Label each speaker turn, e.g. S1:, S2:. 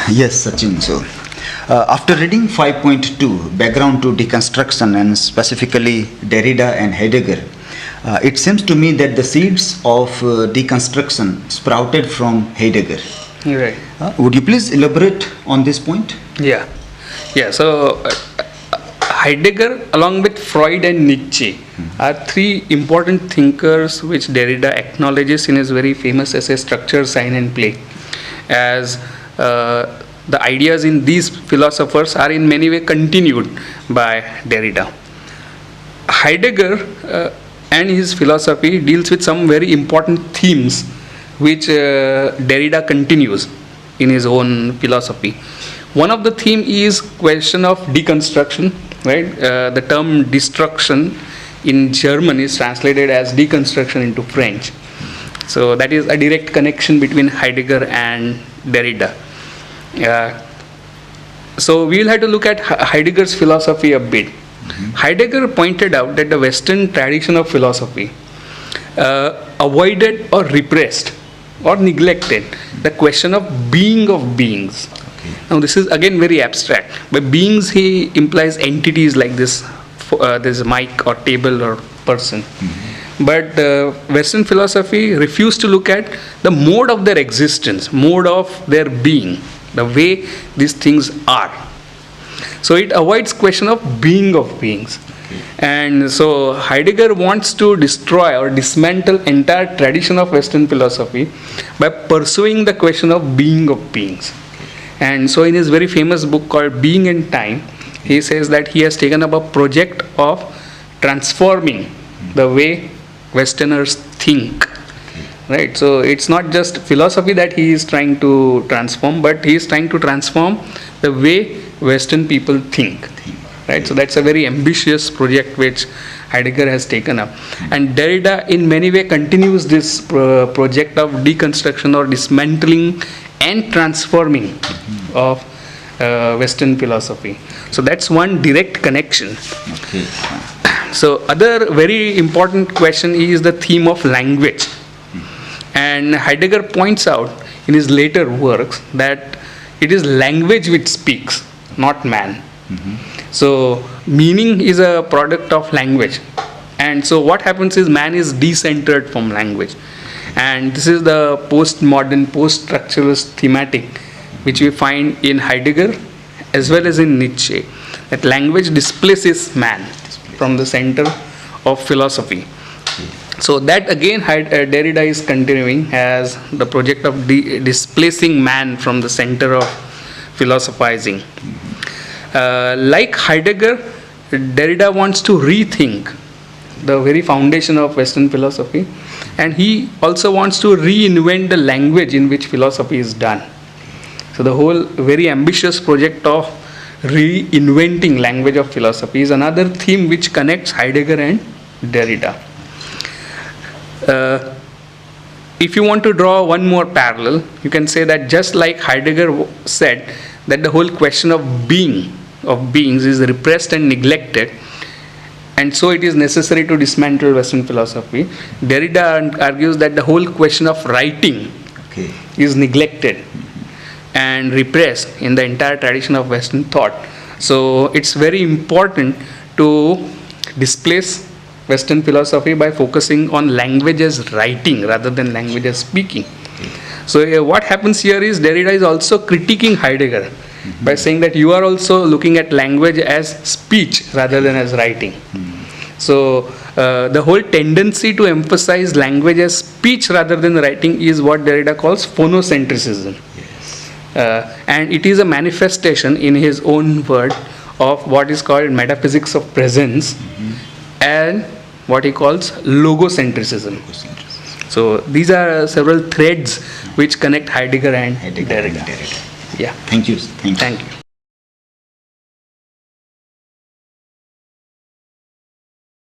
S1: Yes, Sachin. So, after reading 5.2, Background to Deconstruction, and specifically Derrida and Heidegger, it seems to me that the seeds of deconstruction sprouted from Heidegger.
S2: Right.
S1: Would you please elaborate on this point?
S2: Yeah. Yeah. So Heidegger, along with Freud and Nietzsche, are three important thinkers which Derrida acknowledges in his very famous essay Structure, Sign and Play, as the ideas in these philosophers are in many ways continued by Derrida. Heidegger and his philosophy deals with some very important themes which Derrida continues in his own philosophy. One of the theme is question of deconstruction, right? The term destruction in German is translated as deconstruction into French. So that is a direct connection between Heidegger and Derrida. So we will have to look at Heidegger's philosophy a bit. Heidegger pointed out that the Western tradition of philosophy avoided or repressed or neglected the question of being of beings. Now this is again very abstract. By beings he implies entities like this mic or table or person. But Western philosophy refused to look at the mode of their existence, mode of their being, the way these things are. So it avoids question of beings. And so Heidegger wants to destroy or dismantle entire tradition of Western philosophy by pursuing the question of beings. And so in his very famous book called Being and Time, he says that he has taken up a project of transforming the way Westerners think. Right? So it's not just philosophy that he is trying to transform, but he is trying to transform the way Western people think. Right? So that's a very ambitious project which Heidegger has taken up. And Derrida in many ways continues this project of deconstruction or dismantling and transforming of Western philosophy. So that's one direct connection. So other very important question is the theme of language. And Heidegger points out in his later works that it is language which speaks, not man. So meaning is a product of language. And so what happens is man is decentered from language. And this is the postmodern, post-structuralist thematic which we find in Heidegger as well as in Nietzsche. That language displaces man from the center of philosophy. So that again Derrida is continuing as the project of displacing man from the center of philosophizing. Like Heidegger, Derrida wants to rethink the very foundation of Western philosophy, and he also wants to reinvent the language in which philosophy is done. So the whole very ambitious project of reinventing language of philosophy is another theme which connects Heidegger and Derrida. If you want to draw one more parallel, you can say that just like Heidegger said that the whole question of beings is repressed and neglected, and so it is necessary to dismantle Western philosophy, Derrida argues that the whole question of writing is neglected and repressed in the entire tradition of Western thought. So it's very important to displace Western philosophy by focusing on language as writing rather than language as speaking. So what happens here is Derrida is also critiquing Heidegger by saying that you are also looking at language as speech rather than as writing. So the whole tendency to emphasize language as speech rather than writing is what Derrida calls phonocentrism. And it is a manifestation in his own word of what is called metaphysics of presence and what he calls logocentrism. So these are several threads which connect Heidegger and Derrida.
S1: Yeah. Thank you.
S2: Thank you.